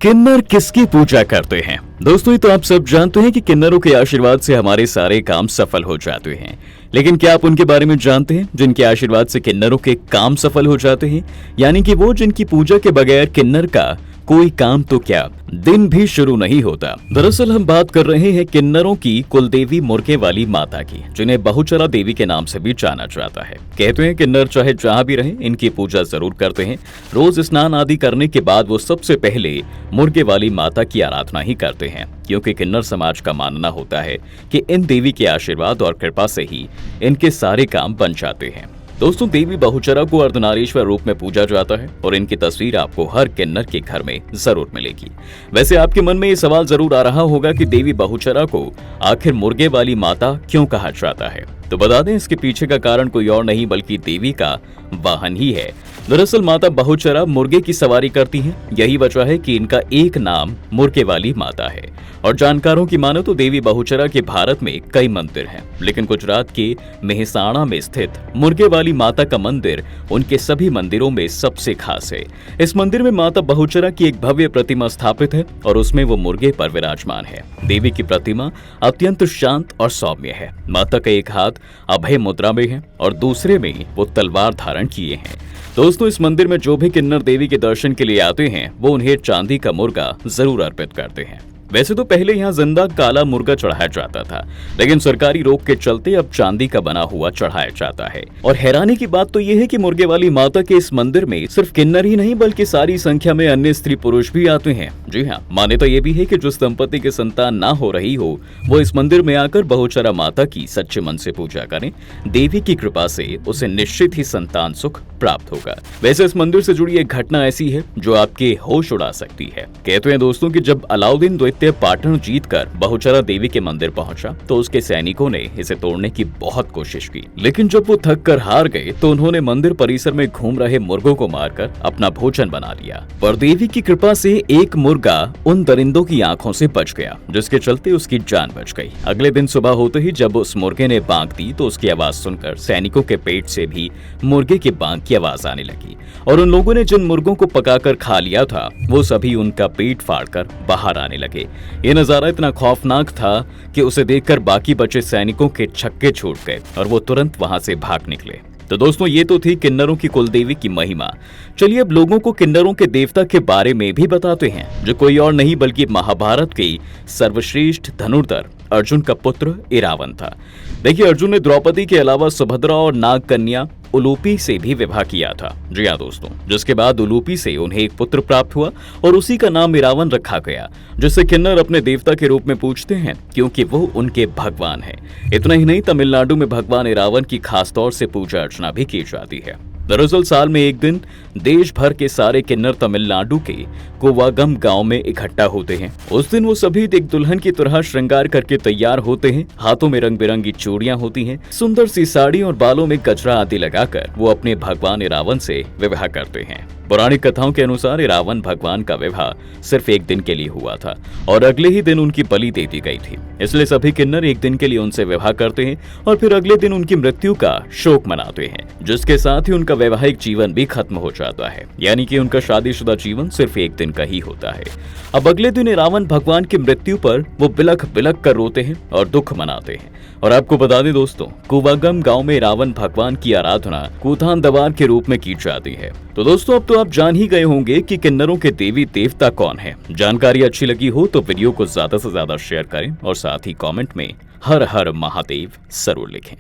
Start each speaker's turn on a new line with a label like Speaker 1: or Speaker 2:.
Speaker 1: किन्नर किसकी पूजा करते हैं? दोस्तों, ये तो आप सब जानते हैं कि किन्नरों के आशीर्वाद से हमारे सारे काम सफल हो जाते हैं। लेकिन क्या आप उनके बारे में जानते हैं जिनके आशीर्वाद से किन्नरों के काम सफल हो जाते हैं? यानी कि वो जिनकी पूजा के बगैर किन्नर का कोई काम तो क्या दिन भी शुरू नहीं होता। दरअसल हम बात कर रहे हैं किन्नरों की कुलदेवी मुर्गे वाली माता की, जिन्हें बहुचरा देवी के नाम से भी जाना जाता है। कहते हैं किन्नर चाहे जहाँ भी रहें, इनकी पूजा जरूर करते हैं। रोज स्नान आदि करने के बाद वो सबसे पहले मुर्गे वाली माता की आराधना ही करते हैं, क्योंकि किन्नर समाज का मानना होता है कि इन देवी के आशीर्वाद और कृपा से ही इनके सारे काम बन जाते हैं। दोस्तों, देवी बहुचरा को अर्धनारीश्वर रूप में पूजा जाता है और इनकी तस्वीर आपको हर किन्नर के घर में जरूर मिलेगी। वैसे आपके मन में ये सवाल जरूर आ रहा होगा कि देवी बहुचरा को आखिर मुर्गे वाली माता क्यों कहा जाता है? तो बता दें, इसके पीछे का कारण कोई और नहीं बल्कि देवी का वाहन ही है। दरअसल माता बहुचरा मुर्गे की सवारी करती हैं। यही वजह है कि इनका एक नाम मुर्गे वाली माता है। और जानकारों की मानो तो देवी बहुचरा के भारत में कई मंदिर हैं, लेकिन गुजरात के मेहसाणा में स्थित मुर्गे वाली माता का मंदिर उनके सभी मंदिरों में सबसे खास है। इस मंदिर में माता बहुचरा की एक भव्य प्रतिमा स्थापित है और उसमें वो मुर्गे पर विराजमान है। देवी की प्रतिमा अत्यंत शांत और सौम्य है। माता का एक हाथ अभय मुद्रा में है और दूसरे में वो तलवार धारण किए हैं। दोस्तों, इस मंदिर में जो भी किन्नर देवी के दर्शन के लिए आते हैं, वो उन्हें चांदी का मुर्गा जरूर अर्पित करते हैं। वैसे तो पहले यहाँ जिंदा काला मुर्गा चढ़ाया जाता था, लेकिन सरकारी रोक के चलते अब चांदी का बना हुआ चढ़ाया जाता है। और हैरानी की बात तो ये है कि मुर्गे वाली माता के इस मंदिर में सिर्फ किन्नर ही नहीं बल्कि सारी संख्या में अन्य स्त्री पुरुष भी आते हैं। जी हाँ, मान्यता ये भी है कि जिस दंपति की संतान ना हो रही हो, वो इस मंदिर में आकर बहुचरा माता की सच्चे मन से पूजा करें। देवी की कृपा से उसे निश्चित ही संतान सुख प्राप्त होगा। वैसे इस मंदिर से जुड़ी एक घटना ऐसी है जो आपके होश उड़ा सकती है। कहते हैं दोस्तों कि जब अलाउद्दीन पाटन जीतकर बहुचरा देवी के मंदिर पहुंचा तो उसके सैनिकों ने इसे तोड़ने की बहुत कोशिश की, लेकिन जब वो थक कर हार गए तो उन्होंने मंदिर परिसर में घूम रहे मुर्गों को मारकर अपना भोजन बना लिया। पर देवी की कृपा से एक मुर्गा उन दरिंदों की आंखों से बच गया, जिसके चलते उसकी जान बच गई। अगले दिन सुबह होते ही जब उस मुर्गे ने बांग दी तो उसकी आवाज सुनकर सैनिकों के पेट से भी मुर्गे के बांग की आवाज आने लगी और उन लोगों ने जिन मुर्गों को पकाकर खा लिया था वो सभी उनका पेट फाड़कर बाहर आने लगे। ये नजारा इतना खौफनाक था कि उसे देखकर बाकी बचे सैनिकों के छक्के छूट गए और वो तुरंत वहां से भाग निकले। तो दोस्तों, ये तो थी किन्नरों की कुलदेवी की महिमा। चलिए अब लोगों को किन्नरों के देवता के बारे में भी बताते हैं, जो कोई और नहीं बल्कि महाभारत के सर्वश्रेष्ठ धनुर्धर अर्जुन का पुत्र इरावन था। देखिए, अर्जुन ने द्रौपदी के अलावा सुभद्रा और नाग कन्या उलूपी से भी विवाह किया था। जी हाँ दोस्तों, जिसके बाद उलूपी से उन्हें एक पुत्र प्राप्त हुआ और उसी का नाम इरावन रखा गया, जिसे किन्नर अपने देवता के रूप में पूजते हैं क्योंकि वो उनके भगवान हैं। इतना ही नहीं, तमिलनाडु में भगवान इरावन की खास तौर से पूजा अर्चना भी की जाती है। दरअसल साल में एक दिन देश भर के सारे किन्नर तमिलनाडु के कोवागम गांव में इकट्ठा होते हैं। उस दिन वो सभी एक दुल्हन की तरह श्रृंगार करके तैयार होते हैं। हाथों में रंग बिरंगी चूड़ियां होती हैं, सुंदर सी साड़ी और बालों में गजरा आदि लगाकर वो अपने भगवान इरावन से विवाह करते हैं। पौराणिक कथाओं के अनुसार इरावन भगवान का विवाह सिर्फ एक दिन के लिए हुआ था और अगले ही दिन उनकी बलि दे दी गई थी। इसलिए सभी किन्नर एक दिन के लिए उनसे विवाह करते हैं और फिर अगले दिन उनकी मृत्यु का शोक मनाते हैं, जिसके साथ ही उनका वैवाहिक जीवन भी खत्म हो जाता है। यानी कि उनका शादीशुदा जीवन सिर्फ एक दिन का ही होता है। अब अगले दिन इरावन भगवान की मृत्यु पर वो बिलख बिलख कर रोते हैं और दुख मनाते हैं। और आपको बता दें दोस्तों, कुवागम गांव में रावण भगवान की आराधना कूथान दवार के रूप में की जाती है। तो दोस्तों, अब तो आप जान ही गए होंगे कि किन्नरों के देवी देवता कौन है। जानकारी अच्छी लगी हो तो वीडियो को ज्यादा से ज्यादा शेयर करें और साथ ही कमेंट में हर हर महादेव जरूर लिखें।